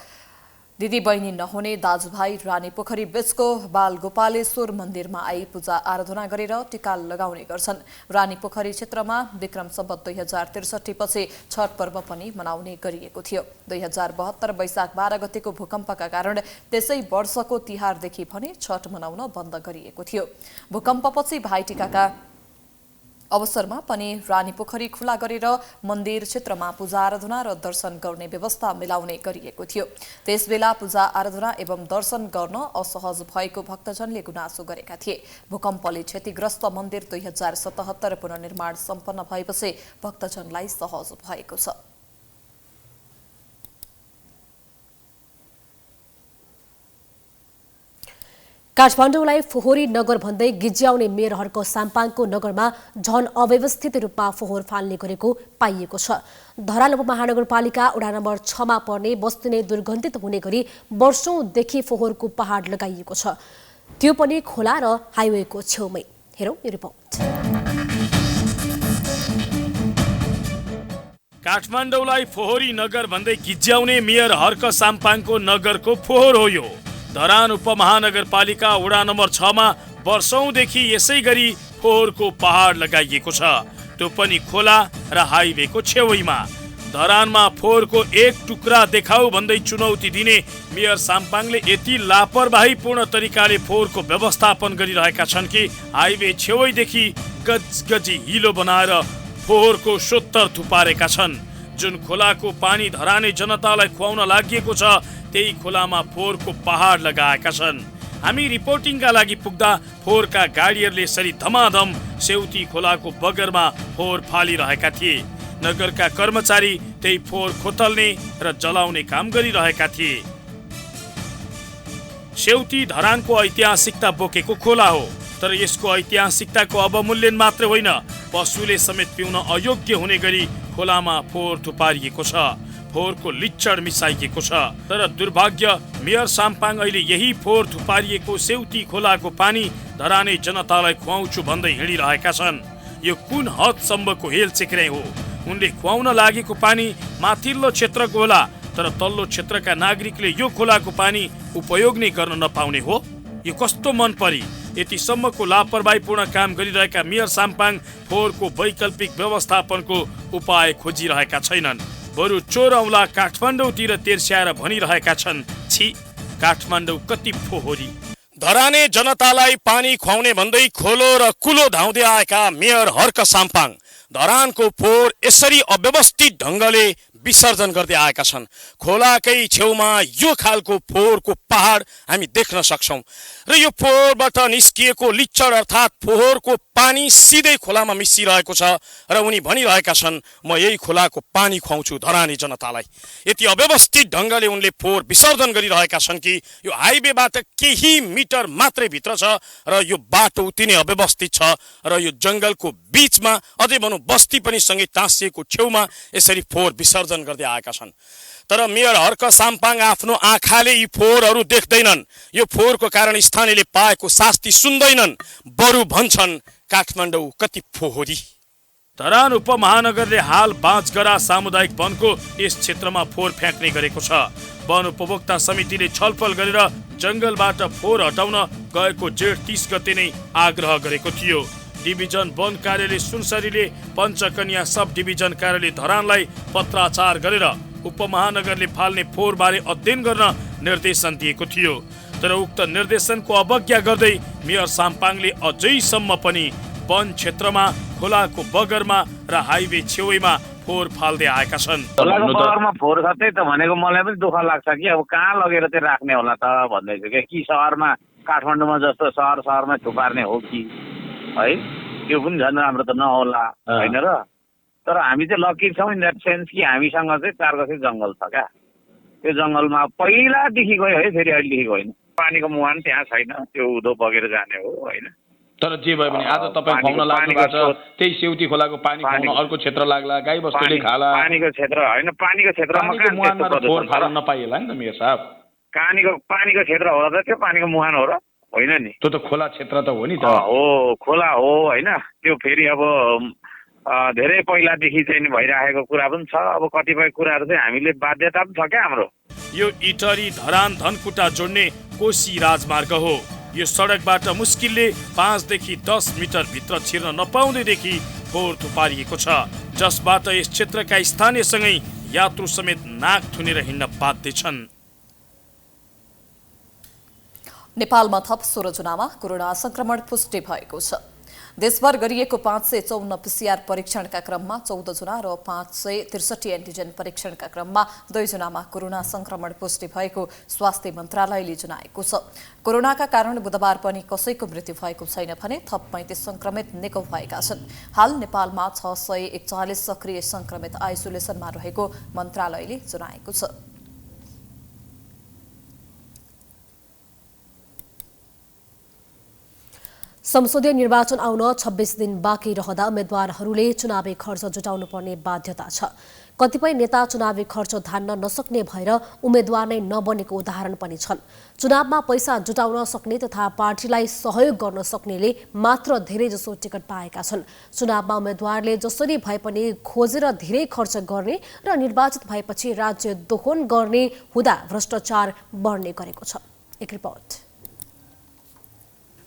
दिदी बहिनी नहुने दाजुभाइ रानीपोखरी बीचको बाल गोपालेश्वर मन्दिरमा आई पूजा आराधना गरेर टिका लगाउने गर्छन्। रानीपोखरी क्षेत्रमा विक्रम सम्वत 2063 पछि छठ पर्व पनि मनाउने गरिएको थियो। 2072 वैशाख 12 गतेको भूकम्पका कारण त्यसै वर्षको तिहारदेखि भने छठ मनाउन बन्द गरिएको थियो। भूकम्पपछि भाइटिकाका अवसरमा पनि रानीपोखरी खुला गरेर मन्दिर क्षेत्रमा पूजा आराधना र दर्शन गर्ने व्यवस्था मिलाउने गरिएको थियो। त्यसबेला पूजा आराधना एवं दर्शन गर्न असहज भएको भक्तजनले गुनासो गरेका थिए। भूकम्पले क्षतिग्रस्त मन्दिर 2077 पुनर्निर्माण सम्पन्न भएपछि भक्तजनलाई सहज भएको छ। काठमाडौँलाई फोहोरी नगर भन्दै गिज्याउने मेयर हर्क साम्पाङको नगरमा झन अव्यवस्थित रूपमा फोहोर फाल्ने गरेको पाइएको छ। धरान उपमहानगरपालिका वडा नम्बर 6 मा पर्ने बस्ती नै दुर्गन्धित हुने गरी वर्षौंदेखि फोहोरको पहाड लगाइएको छ, त्यो पनि खोला र हाइवेको छेउमै। हेरौं यो रिपोर्ट। काठमाडौँलाई फोहोरी नगर भन्दै गिज्याउने मेयर हर्क साम्पाङको नगरको फोहोर हो यो। धरान उपमहानगरपालिका वडा नम्बर 6 मा वर्षौंदेखि यसै गरी फोहोरको पहाड लगाइएको छ, त्यो पनि खोला र हाइवेको छेउैमा। धरानमा फोहोरको एक टुक्रा देखाऊ भन्दै चुनौती दिने मेयर साम्पाङले यति लापरवाहीपूर्ण तरिकाले फोहोरको व्यवस्थापन गरिरहेका छन् कि हाइवे छेउैदेखि गजगजी हिलो बनाएर फोहोरको सोत्तर थुपारेका छन्। जुन खोलाको पानी धराने जनतालाई खुवाउन लागि छ, त्यही खोलामा फोहोरको पहाड लगाएका छन्। हामी रिपोर्टिङका लागि पुग्दा फोहोरका गाडीहरूले यसरी धमाधम सेउती खोलाको बगरमा फोहोर फालिरहेका थिए। नगरका कर्मचारी त्यही फोहोर खोतल्ने र जलाउने काम गरिरहेका थिए। सेउती धरानको ऐतिहासिकता बोकेको खोला हो, तर यसको ऐतिहासिकताको अवमूल्यन मात्र होइन, पशुले समेत पिउन अयोग्य हुने गरी खोलामा फोहोर थुपारिएको छ, फोहोरको लिच्चड मिसाइएको छ। तर दुर्भाग्य मेयर साम्पाङ अहिले यही फोहोर थुपारिएको सेउती खोलाको पानी धराने जनतालाई खुवाउँछु भन्दै हिँडिरहेका छन्। यो कुन हदसम्मको हेलचेक्राइ हो? उनले खुवाउन लागेको पानी माथिल्लो क्षेत्रको होला, तर तल्लो क्षेत्रका नागरिकले यो खोलाको पानी उपयोग नै गर्न नपाउने हो? यो कस्तो मन परी? यतिसम्मको लापरवाहीपूर्ण काम गरिरहेका मेयर साम्पाङ फोहोरको वैकल्पिक व्यवस्थापनको उपाय खोजिरहेका छैनन्, बरु चोर औँला काठमाडौँतिर तेर्स्याएर भनिरहेका छन्, छि काठमाडौँ कति फोहोरी। धराने जनतालाई पानी खुवाउने भन्दै खोलो र कुलो धाउँदै आएका मेयर हर्क साम्पाङ धरानको फोहोर यसरी अव्यवस्थित ढङ्गले विसर्जन गर्दै आएका छन्। खोलाकै छेउमा यो खालको फोहोरको पहाड हामी देख्न सक्छौं र यो फोहोरबाट निस्किएको लिच्चड अर्थात् फोहोरको पानी सिधै खोलामा मिसिरहेको छ र उनी भनिरहेका छन्, म यही खोलाको पानी खुवाउँछु धरानी जनतालाई। यति अव्यवस्थित ढङ्गले उनले फोहोर विसर्जन गरिरहेका छन् कि यो हाइवेबाट केही मिटर मात्रै भित्र छ र यो बाटो उति नै अव्यवस्थित छ र यो जंगलको बीचमा, अझै भनौं बस्ती पनि सँगै टाँसिएको छेउमा यसरी फोहोर विसर्जन गर्दै आएका छन्। तर मेयर हर्क साम्पाङ आफ्नो आँखाले यी फोहोरहरू देख्दैनन्। यो फोहोरको कारण स्थानीयले पाएको शास्ति सुन्दैनन्, बरु भन्छन् काठमाडौँ कति फोहोरी। धरान उपमहानगरले हाल बाँचगरा सामुदायिक वनको यस क्षेत्रमा फोहोर फ्याँक्ने गरेको छ। वन उपभोक्ता समितिले छलफल गरेर जंगलबाट फोहोर हटाउन गएको जेठ 30 गते नै आग्रह गरेको थियो। डिभिजन वन कार्यालय सुनसरीले पञ्चकन्या सब डिभिजन कार्यालय धरानलाई पत्राचार गरेर उपमहानगरले फाल्ने फोहोर बारे अध्ययन गर्न निर्देशन दिएको थियो। तर उक्त निर्देशनको अवज्ञा गर्दै मेयर साम्पाङले अझैसम्म पनि वन क्षेत्रमा, खोलाको बगरमा र हाइवे छेउमा फोहोर फाल्दै आएका छन्। खोलाको बगरमा फोहोर छ, त्यही त भनेको मलाई पनि दुःख लाग्छ कि अब कहाँ लगेर चाहिँ राख्ने होला त भन्दैछु कि सहरमा काठमाडौँमा जस्तो सहरमै थुपार्ने हो कि है, त्यो पनि झन् राम्रो त नहोला होइन र। तर हामी चाहिँ लकी छौँ इन द्याट सेन्स कि हामीसँग चाहिँ 4 गते जङ्गल छ क्या। त्यो जङ्गलमा पहिलादेखि गयो है, फेरि अहिलेदेखि होइन। पानीको मुहान त्यहाँ छैन, त्यो उधो बगेर जाने हो होइन। तर जे भए पनि आज तपाईँ खुवाउन लाग्नु भएको छ, त्यही सेउती खोलाको पानी खुवाउन अर्को क्षेत्र लाग्ला, गाई बस्तुले खाला। पानीको क्षेत्र होइन, पानीको क्षेत्रमा फोहोर फाल्न नपाइएला नि त मेयर साहब। पानीको क्षेत्र हो र त्यो पानीको मुहान हो र होइन नि? त्यो त खोला क्षेत्र त हो नि त। हो खोला हो होइन। त्यो फेरि अब धेरै पहिलादेखि चाहिँ भइराखेको कुरा पनि छ। अब कतिपय कुराहरू चाहिँ हामीले बाध्यता पनि छ क्या हाम्रो। यो इटरी धरान धनकुटा जोड्ने कोशी राजमार्ग हो। यो सडकबाट मुस्किलले 5 देखि 10 मिटर भित्र छिर्न नपाउँदैदेखि फोहोर थुपारिएको छ, जसबाट यस क्षेत्रका स्थानीयसँगै यात्रु समेत नाक थुनेर हिँड्न बाध्य छन्। नेपालमा थप 16 जनामा कोरोना संक्रमण पुष्टि भएको छ। देशभर गरिएको 554 पीसीआर परीक्षणका क्रममा 14 जना र 563 एन्टिजेन परीक्षणका क्रममा 2 जनामा कोरोना संक्रमण पुष्टि भएको स्वास्थ्य मन्त्रालयले जनाएको छ। कोरोनाका कारण बुधबार पनि कसैको मृत्यु भएको छैन भने थप 35 संक्रमित निको भएका छन्। हाल नेपालमा 641 सक्रिय संक्रमित आइसोलेसनमा रहेको मन्त्रालयले जनाएको छ। संसदीय निर्वाचन आउन 26 दिन बाँकी रहँदा उम्मेद्वारहरूले चुनावी खर्च जुटाउनु पर्ने बाध्यता छ। कतिपय नेता चुनावी खर्च धान्न नसक्ने भएर उम्मेद्वार नै नबनेको उदाहरण पनि छन्। चुनावमा पैसा जुटाउन सक्ने तथा पार्टीलाई सहयोग गर्न सक्नेले मात्र धेरैजसो टिकट पाएका छन्। चुनावमा उम्मेद्वारले जसरी भए पनि खोजेर धेरै खर्च गर्ने र निर्वाचित भएपछि राज्य दोहन गर्ने हुँदा भ्रष्टाचार बढ्ने गरेको छ। एक रिपोर्ट।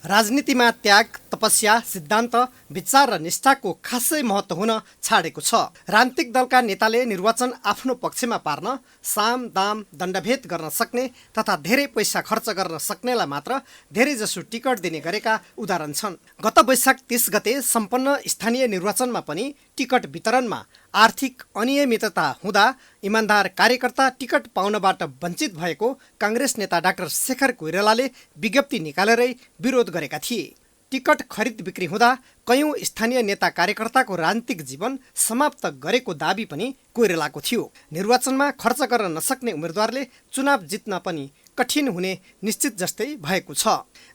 राजनीतिमा त्याग, तपस्या, सिद्धान्त, विचार र निष्ठाको खासै महत्त्व हुन छाडेको छ। राजनीतिक दलका नेताले निर्वाचन आफ्नो पक्षमा पार्न साम दाम दण्डभेद गर्न सक्ने तथा धेरै पैसा खर्च गर्न सक्नेलाई मात्र धेरैजसो टिकट दिने गरेका उदाहरण छन्। गत वैशाख 30 गते सम्पन्न स्थानीय निर्वाचनमा पनि टिकट वितरणमा आर्थिक अनियमितता हुँदा इमान्दार कार्यकर्ता टिकट पाउनबाट वञ्चित भएको काङ्ग्रेस नेता डाक्टर शेखर कोइरालाले विज्ञप्ति निकालेरै विरोध गरेका थिए। टिकट खरिद बिक्री हुँदा कयौं स्थानीय नेता कार्यकर्ताको राजनीतिक जीवन समाप्त गरेको दाबी पनि कोइरालाको थियो। निर्वाचनमा खर्च गर्न नसक्ने उम्मेदवारले चुनाव जित्न पनि कठिन हुने निश्चित जस्तै भएको छ।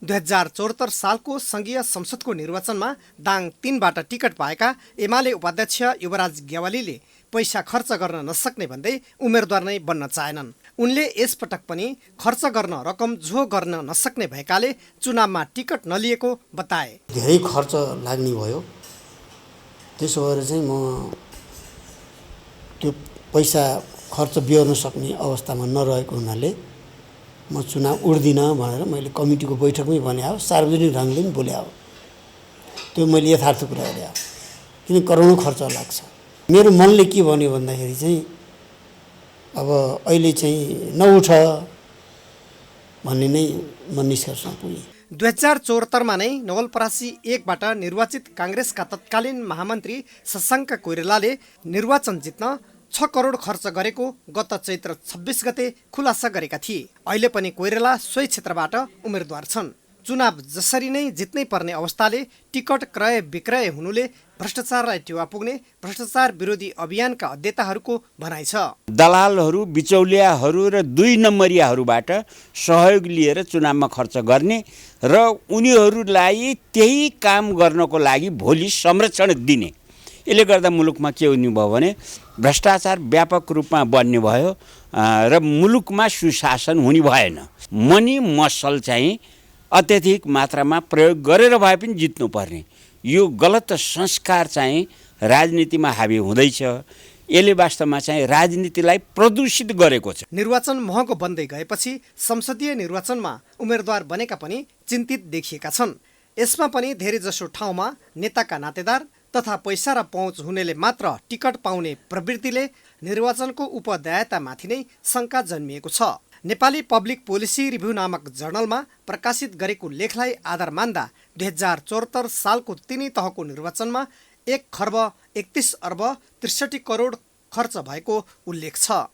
2074 सालको संघीय संसदको निर्वाचनमा दाङ 3बाट टिकट पाएका एमाले उपाध्यक्ष युवराज ग्यावालीले पैसा खर्च गर्न नसक्ने भन्दै उम्मेदवार नै बन्न चाहेनन्। उनले यसपटक पनि खर्च गर्न रकम झो गर्न नसक्ने भएकाले चुनावमा टिकट नलिएको बताए। धेरै खर्च लाग्ने भयो, त्यसो भएर चाहिँ म त्यो पैसा खर्च बिहोर्न सक्ने अवस्थामा नरहेको हुनाले म चुनाव उड्दिनँ भनेर मैले कमिटीको बैठकमै भने हो, सार्वजनिक ढङ्गले पनि बोले हो। त्यो मैले यथार्थ कुरा गरे हो, किन करोडौँ खर्च लाग्छ। मेरो मनले के भन्यो भन्दाखेरि चाहिँ अब अहिले चाहिँ नउठ भन्ने नै म निष्कर्षमा पुगेँ। 2074मा नै नवलपरासी 1बाट निर्वाचित काङ्ग्रेसका तत्कालीन महामन्त्री शशाङ्क कोइरालाले निर्वाचन जित्न 6 करोड खर्च गरेको गत चैत्र 26 गते खुलासा गरेका थिए। अहिले पनि कोइराला सोही क्षेत्रबाट उम्मेदवार छन्। चुनाव जसरी नै जित्नै पर्ने अवस्थाले टिकट क्रय विक्रय हुनुले भ्रष्टाचारलाई टेवा पुग्ने भ्रष्टाचार विरोधी अभियानका अध्येताहरूको भनाइ छ। दलालहरू, बिचौलियाहरू र 2 नम्बरियाहरूबाट सहयोग लिएर चुनावमा खर्च गर्ने र उनीहरूलाई त्यही काम गर्नको लागि भोलि संरक्षण दिने। यसले गर्दा मुलुकमा के हुने भयो भने भ्रष्टाचार व्यापक रूपमा बन्ने भयो र मुलुकमा सुशासन हुने भएन। मनी मसल चाहिँ अत्यधिक मात्रामा प्रयोग गरेर भए पनि जित्नुपर्ने यो गलत संस्कार चाहिँ राजनीतिमा हावी हुँदैछ। यसले वास्तवमा चाहिँ राजनीतिलाई प्रदूषित गरेको छ। निर्वाचन महँगो बन्दै गएपछि संसदीय निर्वाचनमा उम्मेदवार बनेका पनि चिन्तित देखिएका छन्। यसमा पनि धेरैजसो ठाउँमा नेताका नातेदार तथा पैसा र पहुँच हुनेले मात्र टिकट पाउने प्रवृत्तिले निर्वाचनको उपदायतामाथि नै शङ्का जन्मिएको छ। नेपाली पब्लिक पोलिसी रिभ्यू नामक जर्नलमा प्रकाशित गरेको लेखलाई आधार मान्दा 2074 सालको 3 तहको निर्वाचनमा 1 खर्ब 31 अर्ब 63 करोड खर्च भएको उल्लेख छ।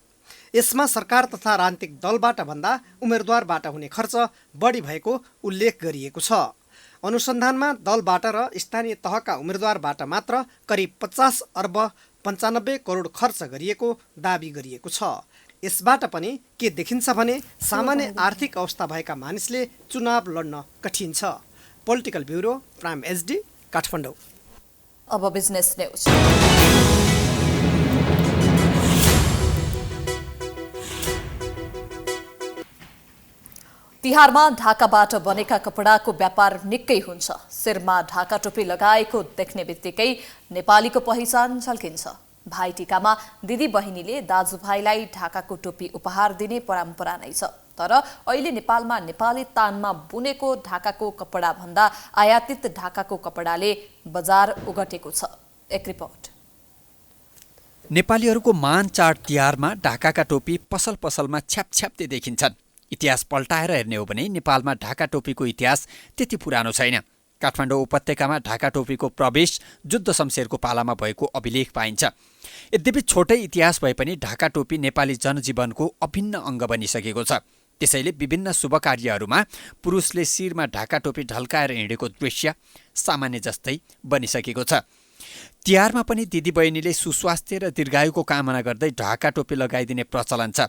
यसमा सरकार तथा राजनीतिक दलबाट भन्दा उम्मेदवारबाट हुने खर्च बढी भएको उल्लेख गरिएको छ। अनुसन्धानमा दलबाट र स्थानीय तहका उम्मेदवारबाट मात्र करिब 50 अर्ब 95 करोड खर्च गरिएको दाबी गरिएको छ। यसबाट पनि के देखिन्छ भने सामान्य आर्थिक अवस्था भएका मानिसले चुनाव लड्न कठिन छ। Political bureau, prime HD, Kathmandu. अब बिजनेस न्यूज। तिहारमा ढाकाबाट बनेका कपडाको व्यापार निकै हुन्छ। शिरमा ढाका टोपी लगाएको देख्ने बित्तिकै नेपालीको पहिचान झल्किन्छ। भाइटिकामा दिदी बहिनीले दाजुभाइलाई ढाकाको टोपी उपहार दिने परम्परा नै छ। तर अहिले नेपालमा नेपाली तानमा बुनेको ढाकाको कपडा भन्दा आयातित ढाकाको कपडाले बजार उगटेको छ। एक रिपोर्ट। नेपालीहरूको मान चाड तिहारमा ढाकाका टोपी पसल पसलमा छ्यापछ्याप्ते देखिन्छन्। इतिहास पल्टाएर हेर्ने हो भने नेपालमा ढाका टोपीको इतिहास त्यति पुरानो छैन। काठमाडौँ उपत्यकामा ढाका टोपीको प्रवेश जुद्ध शमशेरको पालामा भएको अभिलेख पाइन्छ। यद्यपि छोटै इतिहास भए पनि ढाका टोपी नेपाली जनजीवनको अभिन्न अङ्ग बनिसकेको छ। त्यसैले विभिन्न शुभ कार्यहरूमा पुरुषले शिरमा ढाका टोपी ढल्काएर हिँडेको दृश्य सामान्य जस्तै बनिसकेको छ। तिहारमा पनि दिदीबहिनीले सुस्वास्थ्य र दीर्घायुको कामना गर्दै ढाका टोपी लगाइदिने प्रचलन छ।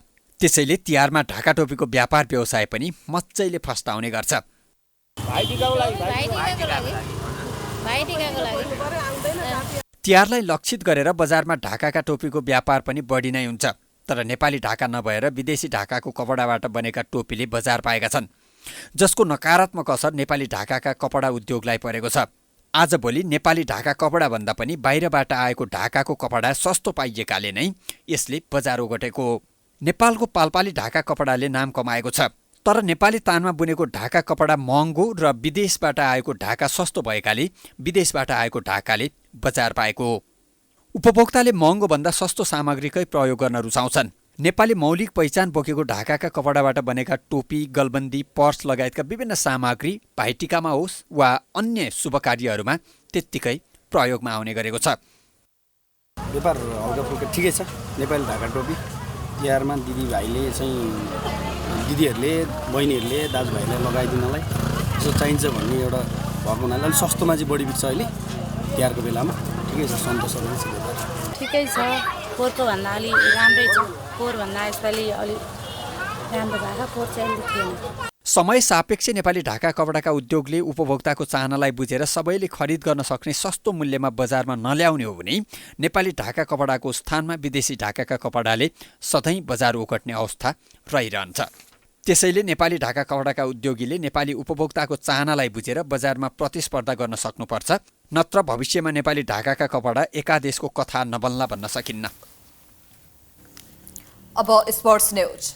त्यसैले तिहारमा ढाका टोपीको व्यापार व्यवसाय पनि मच्चैले फस्टाउने गर्छ। तिहारलाई लक्षित गरेर बजारमा ढाकाका टोपीको व्यापार पनि बढी नै हुन्छ। तर नेपाली ढाका नभएर विदेशी ढाकाको कपडाबाट बनेका टोपीले बजार पाएका छन्, जसको नकारात्मक असर नेपाली ढाकाका कपडा उद्योगलाई परेको छ। आजभोलि नेपाली ढाका कपडा भन्दा पनि बाहिरबाट आएको ढाकाको कपडा सस्तो पाइएकाले नै यसले बजार ओगटेको हो। नेपालको पालपाली ढाका कपडाले नाम कमाएको छ। तर नेपाली तानमा बुनेको ढाका कपडा महँगो र विदेशबाट आएको ढाका सस्तो भएकाले विदेशबाट आएको ढाकाले बजार पाएको हो। उपभोक्ताले महँगोभन्दा सस्तो सामग्रीकै प्रयोग गर्न रुचाउँछन्। नेपाली मौलिक पहिचान बोकेको ढाकाका कपडाबाट बनेका टोपी, गलबन्दी, पर्स लगायतका विभिन्न सामग्री भाइटिकामा होस् वा अन्य शुभ कार्यहरूमा त्यत्तिकै प्रयोगमा आउने गरेको छ। व्यापार हल्काफुल्का ठिकै छ। नेपाली ढाका टोपी तिहारमा दिदीहरूले बहिनीहरूले दाजुभाइलाई लगाइदिनलाई यसो चाहिन्छ भन्ने एउटा भएको हुनाले अलिक सस्तोमा चाहिँ बढी बिक्छ अहिले तिहारको बेलामा। ठिकै छ, सन्तोषहरू छ। ठिकै छ, पोहोरको भन्दा अलि राम्रै छ। पोहोरभन्दा यसपालि अलिक राम्रो भएको, पोहोर चाहिँ अलिक थिएन। समय सापेक्ष नेपाली ढाका कपडाका उद्योगले उपभोक्ताको चाहनालाई बुझेर सबैले खरिद गर्न सक्ने सस्तो मूल्यमा बजारमा नल्याउने हो भने नेपाली ढाका कपडाको स्थानमा विदेशी ढाकाका कपडाले सधैँ बजार ओगट्ने अवस्था रहिरहन्छ। त्यसैले नेपाली ढाका कपडाका उद्योगीले नेपाली उपभोक्ताको चाहनालाई बुझेर बजारमा प्रतिस्पर्धा गर्न सक्नुपर्छ, नत्र भविष्यमा नेपाली ढाकाका कपडा एकादेशको कथा नबन्ला भन्न सकिन्न। अब स्पोर्ट्स न्यूज।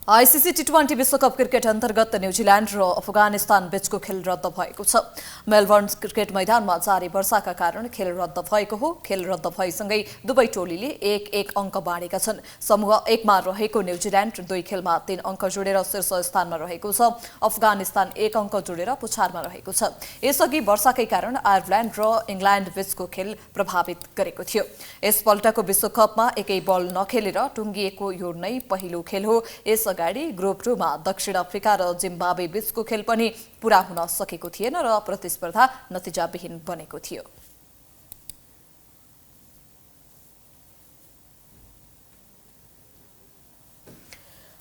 आईसीसी टी20 विश्वकप क्रिकेट अन्तर्गत न्युजिल्यान्ड र अफगानिस्तान बीचको खेल रद्द भएको छ। मेलबर्न क्रिकेट मैदानमा जारी वर्षाका कारण खेल रद्द भएको हो। खेल रद्द भएसँगै दुवै टोलीले 1-1 अङ्क बाँडेका छन्। समूह 1 मा रहेको न्युजिल्यान्ड 2 खेलमा 3 अङ्क जोडेर शीर्ष स्थानमा रहेको छ। अफगानिस्तान 1 अङ्क जोडेर पछाडमा रहेको छ। यसअघि वर्षाकै कारण आयरल्यान्ड र इङ्ल्यान्ड बीचको खेल प्रभावित गरेको थियो। यसपल्टको विश्वकपमा एकै बल नखेलेर टुङ्गिएको यो नै पहिलो खेल हो। अगाडि ग्रुप 2 मा दक्षिण अफ्रिका र जिम्बाब्वे बीचको खेल पनि पूरा हुन सकेको थिएन र प्रतिस्पर्धा नतिजाविहीन बनेको थियो।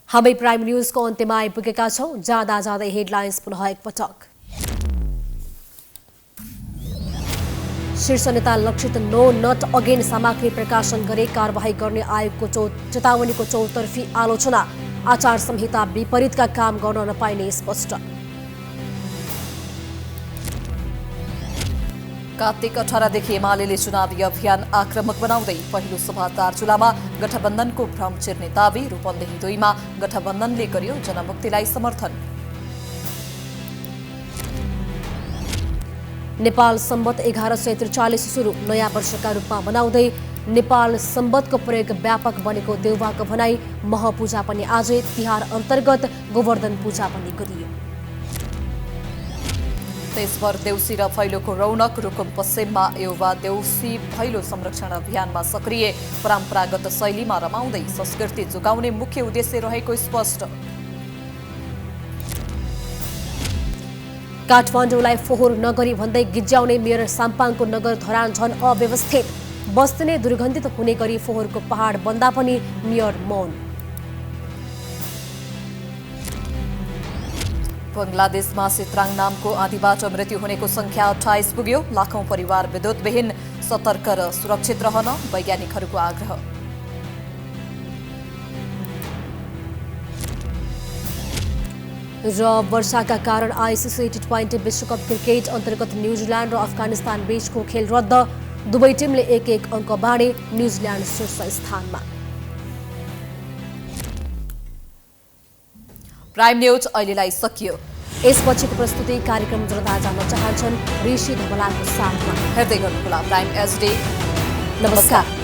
हामी प्राइम न्यूजको अन्त्यमा आइपुगेका छौं। जाँदा जाँदै हेडलाइन्स पुनः एकपटक। शीर्ष नेता लक्षित नो नट अगेन सामग्री प्रकाशन गरे कारबाही गर्ने आयोगको चेतावनीको चौतर्फी आलोचना। आचार संहिता विपरीतका काम गर्न नपाइने स्पष्ट। कार्तिक 18 देखि एमालेले चुनावी अभियान आक्रमक बनाउँदै पहिलो सभा दार्चुलामा गठबन्धनको भ्रम चिर्ने दावी। रूपन्देही 2 मा गठबन्धनले गर्यो जनमुक्तिलाई समर्थन। नेपाल सम्बत 1143 सुरु नयाँ वर्षका रूपमा मनाउँदै नेपाल सम्बतको प्रयोग व्यापक बनेको देउवाको भनाई। महपूजा पनि आजै तिहार अन्तर्गत गोवर्धन पूजा पनि गरियो। देशभर देउसी र भैलोको रौनक। रुकुम पश्चिममा युवा देउसी भैलो संरक्षण अभियानमा सक्रिय। परम्परागत शैलीमा रमाउँदै संस्कृति जोगाउने मुख्य उद्देश्य रहेको स्पष्ट। काठमाडौँलाई फोहोर नगरी भन्दै गिज्याउने मेयर साम्पाङको नगर धरान झन अव्यवस्थित। बस्ती नै दुर्गन्धित हुने गरी फोहोरको पहाड बन्दा पनि मेयर मौन। बङ्गलादेशमा सित्राङ नामको आँधीबाट मृत्यु हुनेको संख्या 28 पुग्यो। लाखौं परिवार विद्युतविहीन। सतर्क र सुरक्षित रहन वैज्ञानिकहरूको आग्रह। र वर्षाका कारण आइसिसी T20 विश्वकप क्रिकेट अन्तर्गत न्युजिल्यान्ड र अफगानिस्तान बीचको खेल रद्द। दुवै टिमले 1-1 अङ्क बाँडे। न्युजिल्यान्ड शीर्ष स्थानमा। प्राइम न्यूज अहिलेलाई सकियो। यसपछिको प्रस्तुति कार्यक्रम जनता जान्न चाहन्छन् ऋषि धमलाको साथमा। हेर्दै गर्नुहोला प्राइम HD। नमस्कार।